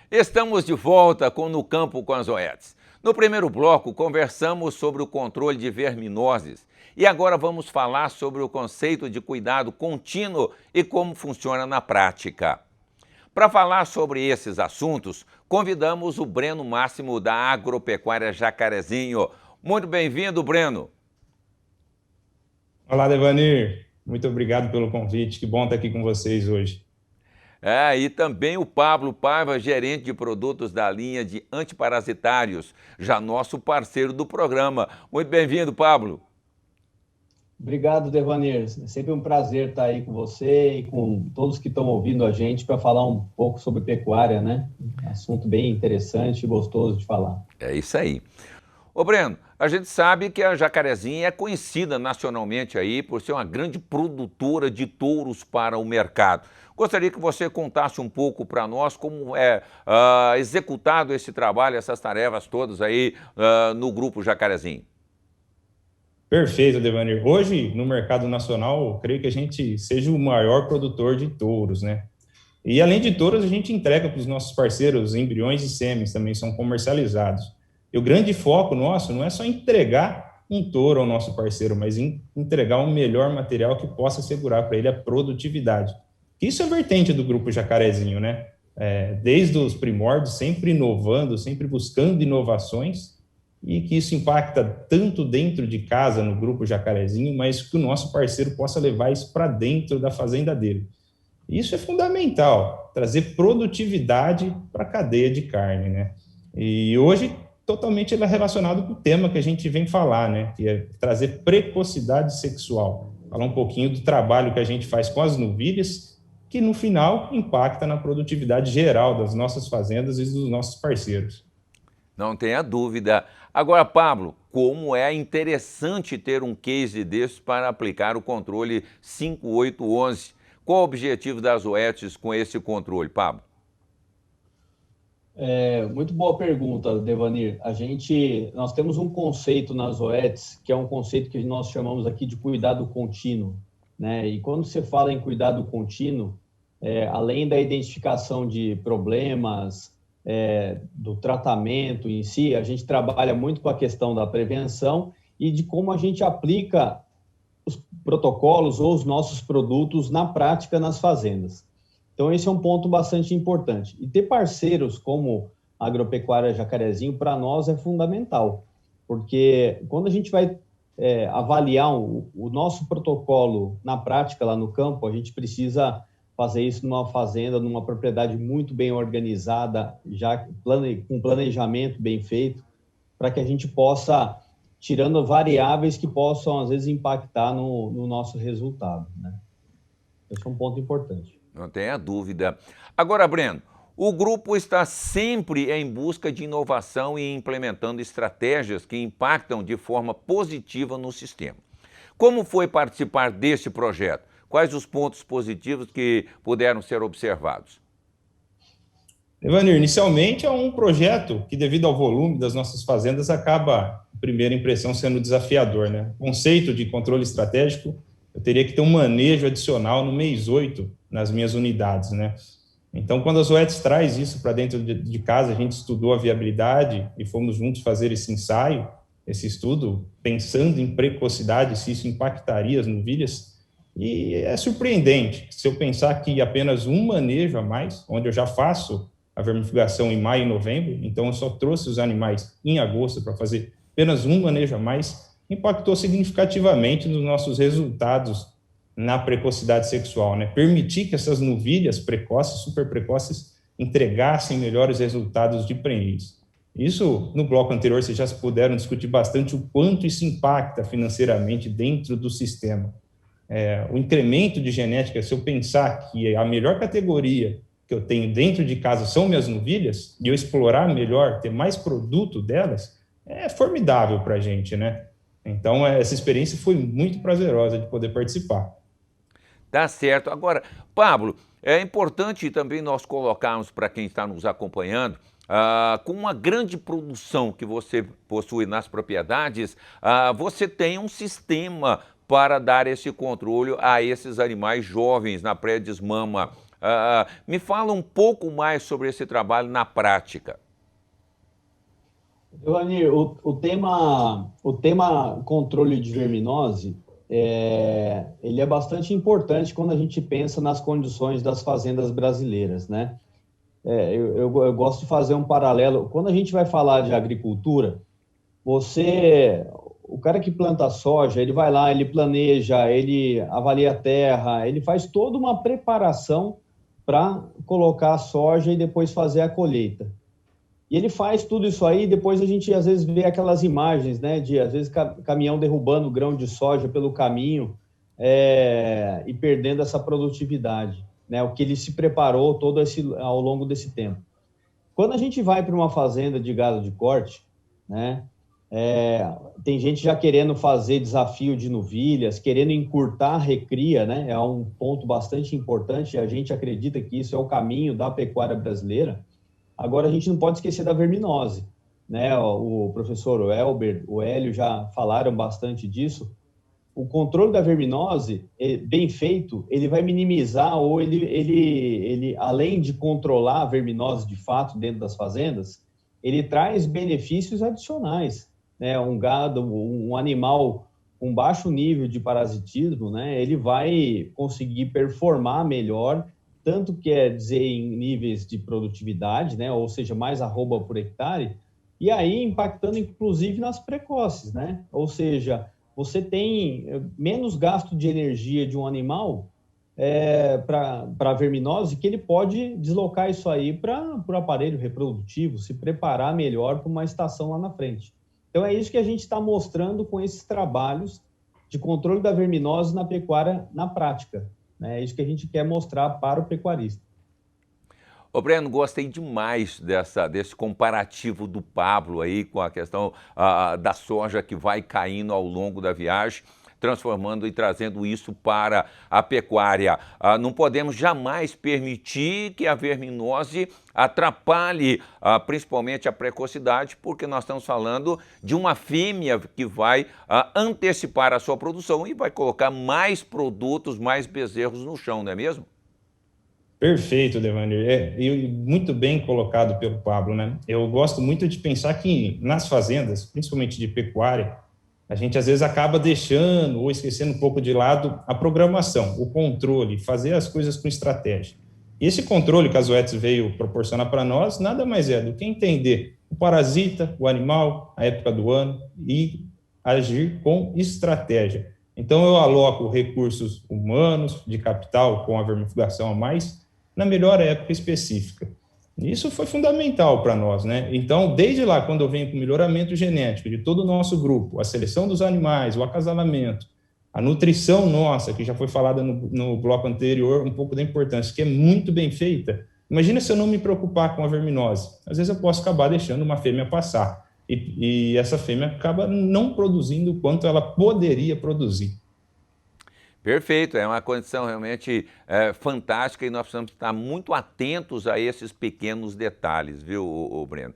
Estamos de volta com No Campo com as Zoetis. No primeiro bloco, conversamos sobre o controle de verminoses e agora vamos falar sobre o conceito de cuidado contínuo e como funciona na prática. Para falar sobre esses assuntos, convidamos o Breno Máximo da Agropecuária Jacarezinho. Muito bem-vindo, Breno. Olá, Devanir. Muito obrigado pelo convite. Que bom estar aqui com vocês hoje. E também o Pablo Paiva, gerente de produtos da linha de antiparasitários, já nosso parceiro do programa. Muito bem-vindo, Pablo. Obrigado, Devanir. É sempre um prazer estar aí com você e com todos que estão ouvindo a gente para falar um pouco sobre pecuária, né? Assunto bem interessante e gostoso de falar. É isso aí. Ô Breno, a gente sabe que a Jacarezinha é conhecida nacionalmente aí por ser uma grande produtora de touros para o mercado. Gostaria que você contasse um pouco para nós como é executado esse trabalho, essas tarefas todas aí no Grupo Jacarezinho. Perfeito, Devanir. Hoje, no mercado nacional, eu creio que a gente seja o maior produtor de touros, né? E além de touros, a gente entrega para os nossos parceiros embriões e sêmens, também são comercializados. E o grande foco nosso não é só entregar um touro ao nosso parceiro, mas entregar um melhor material que possa assegurar para ele a produtividade. Isso é vertente do Grupo Jacarezinho, né? Desde os primórdios, sempre inovando, sempre buscando inovações, e que isso impacta tanto dentro de casa, no Grupo Jacarezinho, mas que o nosso parceiro possa levar isso para dentro da fazenda dele. Isso é fundamental, trazer produtividade para a cadeia de carne, né? E hoje, totalmente relacionado com o tema que a gente vem falar, né? Que é trazer precocidade sexual. Falar um pouquinho do trabalho que a gente faz com as novilhas, que no final impacta na produtividade geral das nossas fazendas e dos nossos parceiros. Não tenha dúvida. Agora, Pablo, como é interessante ter um case desse para aplicar o controle 5811. Qual o objetivo das Zoetis com esse controle, Pablo? Muito boa pergunta, Devanir. Nós temos um conceito nas Zoetis, que é um conceito que nós chamamos aqui de cuidado contínuo, né? E quando você fala em cuidado contínuo, além da identificação de problemas, do tratamento em si, a gente trabalha muito com a questão da prevenção e de como a gente aplica os protocolos ou os nossos produtos na prática nas fazendas. Então, esse é um ponto bastante importante. E ter parceiros como a Agropecuária Jacarezinho, para nós, é fundamental, porque quando a gente vai avaliar o nosso protocolo na prática, lá no campo, a gente precisa fazer isso numa fazenda, numa propriedade muito bem organizada, já com planejamento bem feito, para que a gente possa, tirando variáveis que possam, às vezes, impactar no nosso resultado, né? Esse é um ponto importante. Não tenha dúvida. Agora, Breno, o grupo está sempre em busca de inovação e implementando estratégias que impactam de forma positiva no sistema. Como foi participar deste projeto? Quais os pontos positivos que puderam ser observados? Devanir, inicialmente é um projeto que, devido ao volume das nossas fazendas, acaba, a primeira impressão, sendo desafiador, né? O conceito de controle estratégico, eu teria que ter um manejo adicional no mês 8 nas minhas unidades, né? Então, quando a Zoetis traz isso para dentro de casa, a gente estudou a viabilidade e fomos juntos fazer esse ensaio, esse estudo, pensando em precocidade, se isso impactaria as novilhas. E é surpreendente, se eu pensar que apenas um manejo a mais, onde eu já faço a vermifugação em maio e novembro, então eu só trouxe os animais em agosto para fazer apenas um manejo a mais, impactou significativamente nos nossos resultados na precocidade sexual, né? Permitir que essas novilhas precoces, super precoces, entregassem melhores resultados de prenhez. Isso, no bloco anterior, vocês já puderam discutir bastante o quanto isso impacta financeiramente dentro do sistema. O incremento de genética, se eu pensar que a melhor categoria que eu tenho dentro de casa são minhas novilhas, e eu explorar melhor, ter mais produto delas, é formidável para a gente, né? Então, essa experiência foi muito prazerosa de poder participar. Tá certo. Agora, Pablo, é importante também nós colocarmos para quem está nos acompanhando com uma grande produção que você possui nas propriedades, você tem um sistema para dar esse controle a esses animais jovens na pré-desmama. Me fala um pouco mais sobre esse trabalho na prática. Giovanni, o tema controle de verminose, ele é bastante importante quando a gente pensa nas condições das fazendas brasileiras, né? Eu gosto de fazer um paralelo. Quando a gente vai falar de agricultura, o cara que planta soja, ele vai lá, ele planeja, ele avalia a terra, ele faz toda uma preparação para colocar a soja e depois fazer a colheita. E ele faz tudo isso aí, depois a gente às vezes vê aquelas imagens, né, de às vezes caminhão derrubando grão de soja pelo caminho e perdendo essa produtividade, né, o que ele se preparou ao longo desse tempo. Quando a gente vai para uma fazenda de gado de corte, né, tem gente já querendo fazer desafio de novilhas, querendo encurtar a recria, né, é um ponto bastante importante, a gente acredita que isso é o caminho da pecuária brasileira. Agora, a gente não pode esquecer da verminose, né? O professor Elber, o Hélio já falaram bastante disso. O controle da verminose, bem feito, ele vai minimizar ou ele além de controlar a verminose de fato dentro das fazendas, ele traz benefícios adicionais, né? Um gado, um animal com baixo nível de parasitismo, né? Ele vai conseguir performar melhor, tanto quer dizer em níveis de produtividade, né? Ou seja, mais arroba por hectare, e aí impactando inclusive nas precoces, né? Ou seja, você tem menos gasto de energia de um animal para a verminose, que ele pode deslocar isso aí para o aparelho reprodutivo, se preparar melhor para uma estação lá na frente. Então é isso que a gente está mostrando com esses trabalhos de controle da verminose na pecuária na prática. É isso que a gente quer mostrar para o pecuarista. Ô Breno, gostei demais desse comparativo do Pablo aí com a questão da soja que vai caindo ao longo da viagem, transformando e trazendo isso para a pecuária. Não podemos jamais permitir que a verminose atrapalhe principalmente a precocidade, porque nós estamos falando de uma fêmea que vai antecipar a sua produção e vai colocar mais produtos, mais bezerros no chão, não é mesmo? Perfeito, Devanir. E muito bem colocado pelo Pablo, né? Eu gosto muito de pensar que nas fazendas, principalmente de pecuária, a gente às vezes acaba deixando ou esquecendo um pouco de lado a programação, o controle, fazer as coisas com estratégia. E esse controle que a Zoetis veio proporcionar para nós nada mais é do que entender o parasita, o animal, a época do ano e agir com estratégia. Então eu aloco recursos humanos, de capital, com a vermifugação a mais, na melhor época específica. Isso foi fundamental para nós, né? Então, desde lá, quando eu venho com o melhoramento genético de todo o nosso grupo, a seleção dos animais, o acasalamento, a nutrição nossa, que já foi falada no bloco anterior, um pouco da importância, que é muito bem feita. Imagina se eu não me preocupar com a verminose. Às vezes eu posso acabar deixando uma fêmea passar, e essa fêmea acaba não produzindo o quanto ela poderia produzir. Perfeito, é uma condição realmente fantástica e nós precisamos estar muito atentos a esses pequenos detalhes, viu, Breno?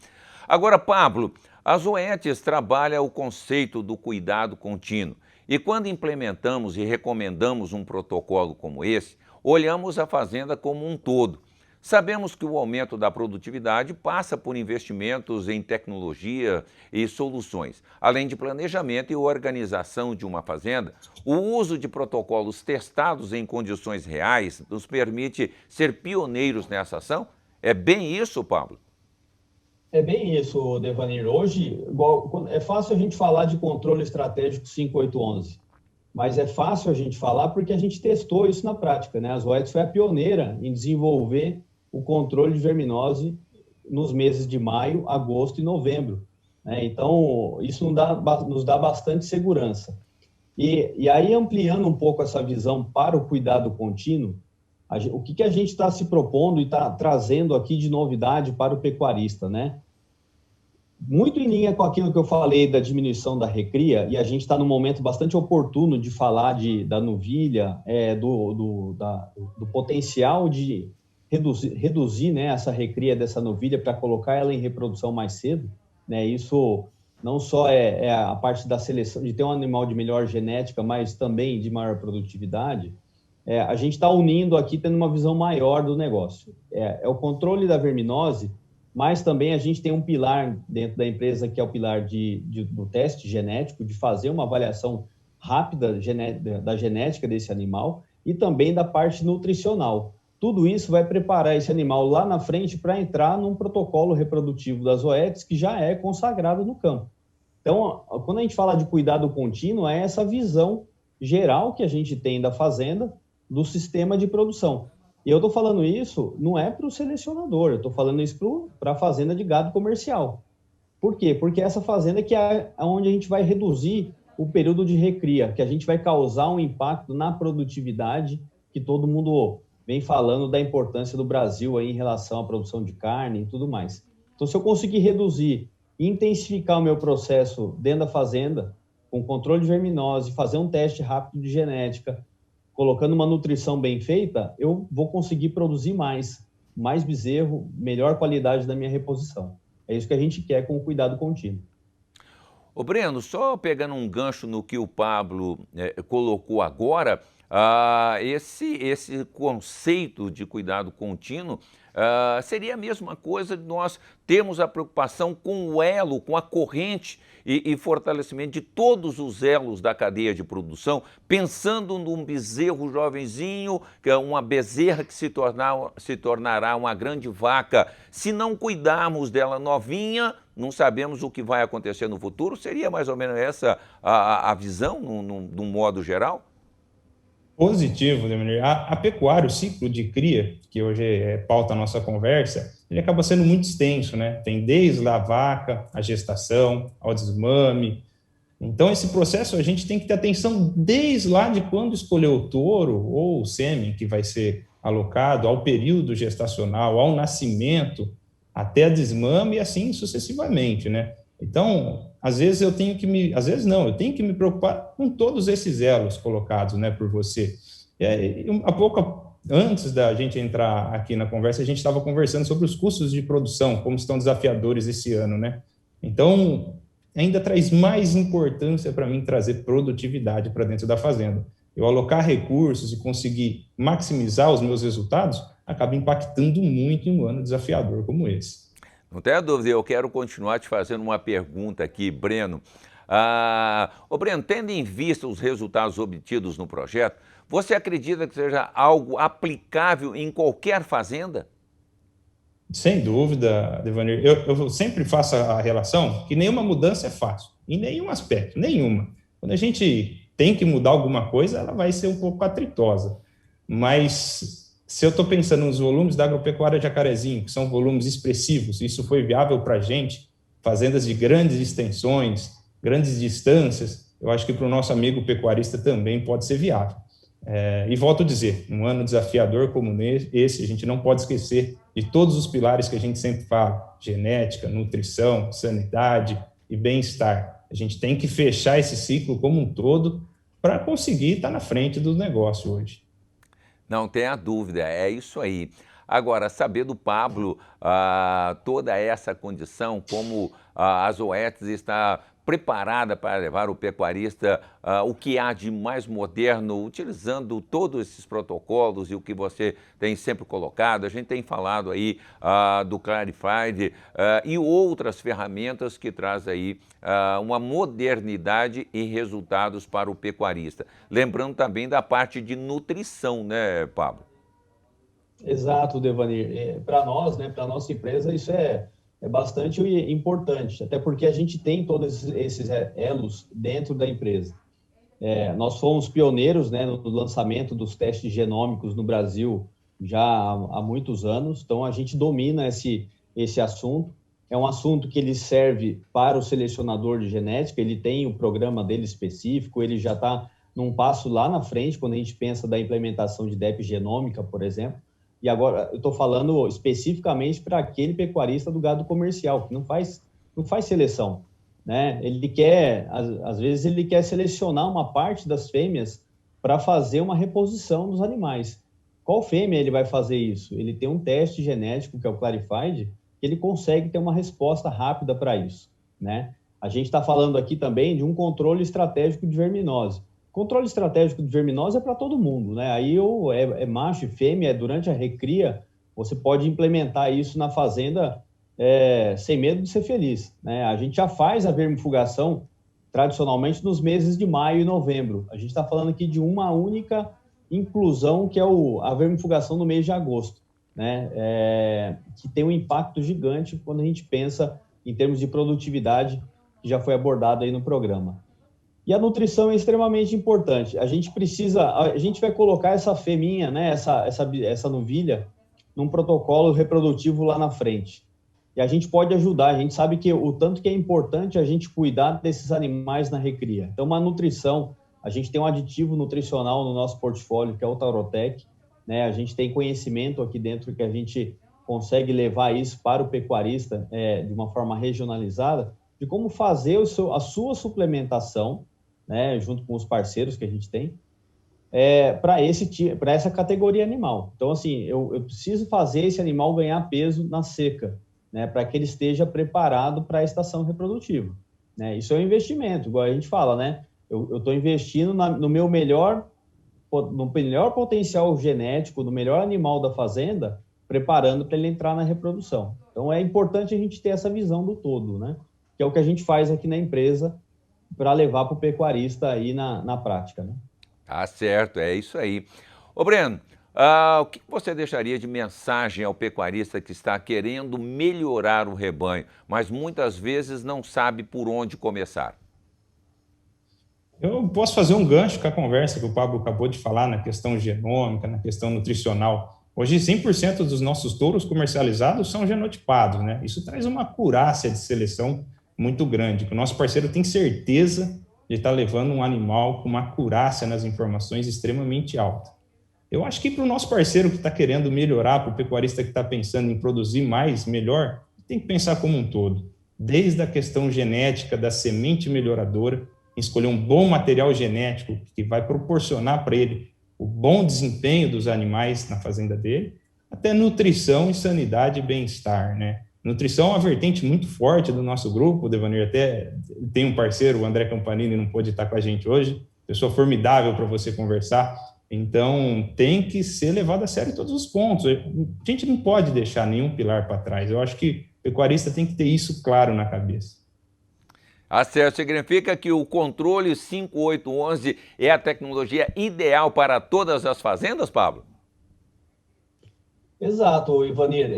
Agora, Pablo, a Zoetis trabalha o conceito do cuidado contínuo e quando implementamos e recomendamos um protocolo como esse, olhamos a fazenda como um todo. Sabemos que o aumento da produtividade passa por investimentos em tecnologia e soluções. Além de planejamento e organização de uma fazenda, o uso de protocolos testados em condições reais nos permite ser pioneiros nessa ação? É bem isso, Pablo? É bem isso, Devanir. Hoje, é fácil a gente falar de controle estratégico 5811, mas é fácil a gente falar porque a gente testou isso na prática, né? A Zoetis foi a pioneira em desenvolver o controle de verminose nos meses de maio, agosto e novembro, né? Então, isso nos dá bastante segurança. E aí, ampliando um pouco essa visão para o cuidado contínuo, o que a gente está se propondo e está trazendo aqui de novidade para o pecuarista, né? Muito em linha com aquilo que eu falei da diminuição da recria, e a gente está num momento bastante oportuno de falar da novilha, do potencial de reduzir, né, essa recria dessa novilha para colocar ela em reprodução mais cedo, né? Isso não só é a parte da seleção, de ter um animal de melhor genética, mas também de maior produtividade. A gente está unindo aqui, tendo uma visão maior do negócio. É o controle da verminose, mas também a gente tem um pilar dentro da empresa, que é o pilar do teste genético, de fazer uma avaliação rápida da genética desse animal e também da parte nutricional. Tudo isso vai preparar esse animal lá na frente para entrar num protocolo reprodutivo das OETs que já é consagrado no campo. Então, quando a gente fala de cuidado contínuo, é essa visão geral que a gente tem da fazenda, do sistema de produção. E eu estou falando isso, não é para o selecionador, eu estou falando isso para a fazenda de gado comercial. Por quê? Porque essa fazenda que é onde a gente vai reduzir o período de recria, que a gente vai causar um impacto na produtividade, que todo mundo vem falando da importância do Brasil aí em relação à produção de carne e tudo mais. Então, se eu conseguir reduzir e intensificar o meu processo dentro da fazenda, com controle de verminose, fazer um teste rápido de genética, colocando uma nutrição bem feita, eu vou conseguir produzir mais bezerro, melhor qualidade da minha reposição. É isso que a gente quer com o cuidado contínuo. Ô Breno, só pegando um gancho no que o Pablo colocou agora, esse conceito de cuidado contínuo seria a mesma coisa de nós termos a preocupação com o elo, com a corrente e fortalecimento de todos os elos da cadeia de produção, pensando num bezerro jovenzinho, que é uma bezerra que se tornará uma grande vaca. Se não cuidarmos dela novinha, não sabemos o que vai acontecer no futuro. Seria mais ou menos essa a visão, num modo geral? Positivo, Devanir. A pecuária, o ciclo de cria, que hoje pauta a nossa conversa, ele acaba sendo muito extenso, né? Tem desde a vaca, a gestação, ao desmame. Então, esse processo a gente tem que ter atenção desde lá de quando escolher o touro ou o sêmen que vai ser alocado, ao período gestacional, ao nascimento, até a desmame e assim sucessivamente, né? Então, às vezes eu tenho que eu tenho que me preocupar com todos esses elos colocados, né, por você. Há pouco, antes da gente entrar aqui na conversa, a gente estava conversando sobre os custos de produção, como estão desafiadores esse ano, né? Então, ainda traz mais importância para mim trazer produtividade para dentro da fazenda. Eu alocar recursos e conseguir maximizar os meus resultados acaba impactando muito em um ano desafiador como esse. Não tenha dúvida, eu quero continuar te fazendo uma pergunta aqui, Breno. Breno, tendo em vista os resultados obtidos no projeto, você acredita que seja algo aplicável em qualquer fazenda? Sem dúvida, Devanir. Eu sempre faço a relação que nenhuma mudança é fácil, em nenhum aspecto, nenhuma. Quando a gente tem que mudar alguma coisa, ela vai ser um pouco atritosa. Mas se eu estou pensando nos volumes da agropecuária Jacarezinho, que são volumes expressivos, isso foi viável para a gente, fazendas de grandes extensões, grandes distâncias, eu acho que para o nosso amigo pecuarista também pode ser viável. E volto a dizer, um ano desafiador como esse, a gente não pode esquecer de todos os pilares que a gente sempre fala, genética, nutrição, sanidade e bem-estar. A gente tem que fechar esse ciclo como um todo para conseguir estar na frente do negócio hoje. Não tenha dúvida, é isso aí. Agora, saber do Pablo toda essa condição, como a Zoetis está preparada para levar o pecuarista o que há de mais moderno, utilizando todos esses protocolos e o que você tem sempre colocado. A gente tem falado aí do Clarified e outras ferramentas que traz aí uma modernidade e resultados para o pecuarista. Lembrando também da parte de nutrição, né, Pablo? Exato, Devanir. Para nós, né, para a nossa empresa, isso é bastante importante, até porque a gente tem todos esses elos dentro da empresa. Nós fomos pioneiros, né, no lançamento dos testes genômicos no Brasil já há muitos anos, então a gente domina esse assunto. É um assunto que ele serve para o selecionador de genética, ele tem o programa dele específico, ele já está num passo lá na frente, quando a gente pensa da implementação de DEP genômica, por exemplo. E agora eu estou falando especificamente para aquele pecuarista do gado comercial, que não faz seleção, né? Ele quer, às vezes, ele quer selecionar uma parte das fêmeas para fazer uma reposição dos animais. Qual fêmea ele vai fazer isso? Ele tem um teste genético, que é o Clarified, que ele consegue ter uma resposta rápida para isso, né? A gente está falando aqui também de um controle estratégico de verminose. Controle estratégico de verminose é para todo mundo, né? Aí é macho e fêmea, durante a recria, você pode implementar isso na fazenda sem medo de ser feliz, né? A gente já faz a vermifugação tradicionalmente nos meses de maio e novembro. A gente está falando aqui de uma única inclusão, que é a vermifugação no mês de agosto, né? Que tem um impacto gigante quando a gente pensa em termos de produtividade, que já foi abordado aí no programa. E a nutrição é extremamente importante. A gente vai colocar essa feminha, né, essa novilha, num protocolo reprodutivo lá na frente. E a gente pode ajudar, a gente sabe que o tanto que é importante a gente cuidar desses animais na recria. Então, uma nutrição, a gente tem um aditivo nutricional no nosso portfólio, que é o Taurotec, né? A gente tem conhecimento aqui dentro que a gente consegue levar isso para o pecuarista de uma forma regionalizada, de como fazer a sua suplementação, né, junto com os parceiros que a gente tem, para essa categoria animal. Então, assim, eu preciso fazer esse animal ganhar peso na seca, né, para que ele esteja preparado para a estação reprodutiva, né? Isso é um investimento, igual a gente fala, né? Eu estou investindo no melhor potencial genético, no melhor animal da fazenda, preparando para ele entrar na reprodução. Então, é importante a gente ter essa visão do todo, né? Que é o que a gente faz aqui na empresa para levar para o pecuarista aí na prática, né? Tá certo, é isso aí. Ô Breno, o que você deixaria de mensagem ao pecuarista que está querendo melhorar o rebanho, mas muitas vezes não sabe por onde começar? Eu posso fazer um gancho com a conversa que o Pablo acabou de falar na questão genômica, na questão nutricional. Hoje, 100% dos nossos touros comercializados são genotipados, né? Isso traz uma acurácia de seleção muito grande, que o nosso parceiro tem certeza de estar levando um animal com uma acurácia nas informações extremamente alta. Eu acho que para o nosso parceiro que está querendo melhorar, para o pecuarista que está pensando em produzir mais, melhor, tem que pensar como um todo. Desde a questão genética da semente melhoradora, escolher um bom material genético que vai proporcionar para ele o bom desempenho dos animais na fazenda dele, até nutrição e sanidade e bem-estar, né? Nutrição é uma vertente muito forte do nosso grupo, Devanir, até tem um parceiro, o André Campanini, não pôde estar com a gente hoje, pessoa formidável para você conversar, então tem que ser levado a sério todos os pontos, a gente não pode deixar nenhum pilar para trás, eu acho que o pecuarista tem que ter isso claro na cabeça. Certo, significa que o controle 5811 é a tecnologia ideal para todas as fazendas, Pablo? Exato, Ivanir.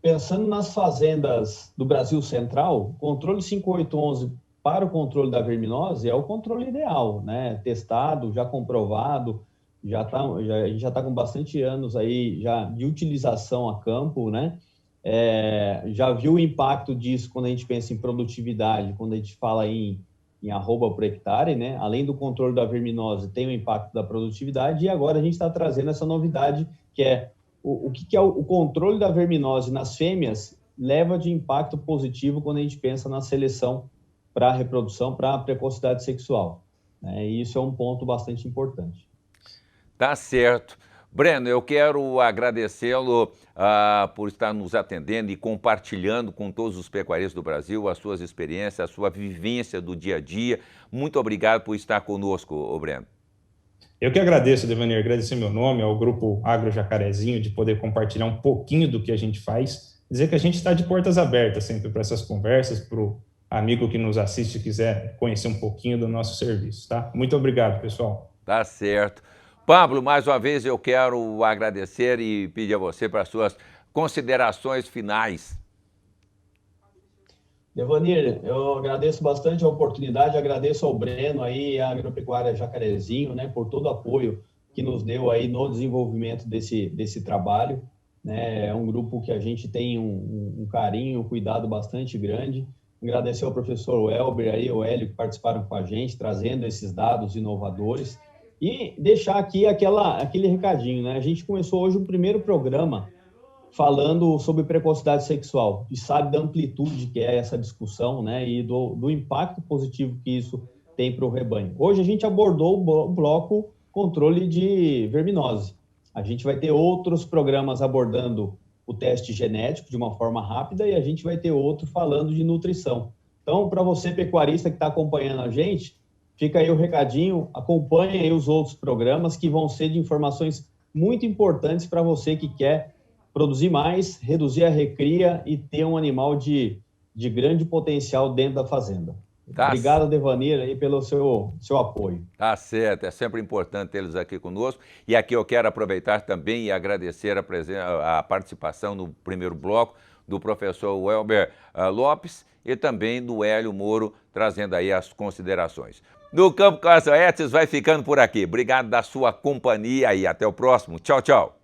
Pensando nas fazendas do Brasil Central, o controle 5811 para o controle da verminose é o controle ideal, né? Testado, já comprovado, a gente já está com bastante anos aí já de utilização a campo, né? Já viu o impacto disso quando a gente pensa em produtividade, quando a gente fala em arroba por hectare, né? Além do controle da verminose, tem o impacto da produtividade, e agora a gente está trazendo essa novidade, que é o que é o controle da verminose nas fêmeas leva de impacto positivo quando a gente pensa na seleção para a reprodução, para a precocidade sexual, né? E isso é um ponto bastante importante. Tá certo. Breno, eu quero agradecê-lo por estar nos atendendo e compartilhando com todos os pecuaristas do Brasil as suas experiências, a sua vivência do dia a dia. Muito obrigado por estar conosco, Breno. Eu que agradeço, Devanir, agradecer meu nome ao Grupo Agro Jacarezinho, de poder compartilhar um pouquinho do que a gente faz, dizer que a gente está de portas abertas sempre para essas conversas, para o amigo que nos assiste e quiser conhecer um pouquinho do nosso serviço, tá? Muito obrigado, pessoal. Tá certo. Pablo, mais uma vez eu quero agradecer e pedir a você para as suas considerações finais. Devanir, eu agradeço bastante a oportunidade, agradeço ao Breno aí, a Agropecuária Jacarezinho, né, por todo o apoio que nos deu aí no desenvolvimento desse trabalho, né? É um grupo que a gente tem um carinho, um cuidado bastante grande. Agradecer ao professor Welber aí, o Hélio, que participaram com a gente, trazendo esses dados inovadores. E deixar aqui aquele recadinho, né? A gente começou hoje o primeiro programa falando sobre precocidade sexual, e sabe da amplitude que é essa discussão, né? E do impacto positivo que isso tem para o rebanho. Hoje a gente abordou o bloco controle de verminose. A gente vai ter outros programas abordando o teste genético de uma forma rápida e a gente vai ter outro falando de nutrição. Então, para você, pecuarista que está acompanhando a gente, fica aí o recadinho, acompanhe aí os outros programas que vão ser de informações muito importantes para você que quer produzir mais, reduzir a recria e ter um animal de grande potencial dentro da fazenda. Obrigado, Devanir, aí pelo seu apoio. Tá certo, é sempre importante tê-los aqui conosco. E aqui eu quero aproveitar também e agradecer a participação no primeiro bloco do professor Welber Lopes e também do Hélio Moro, trazendo aí as considerações. No Campo com as Zoetis vai ficando por aqui. Obrigado da sua companhia e até o próximo. Tchau, tchau.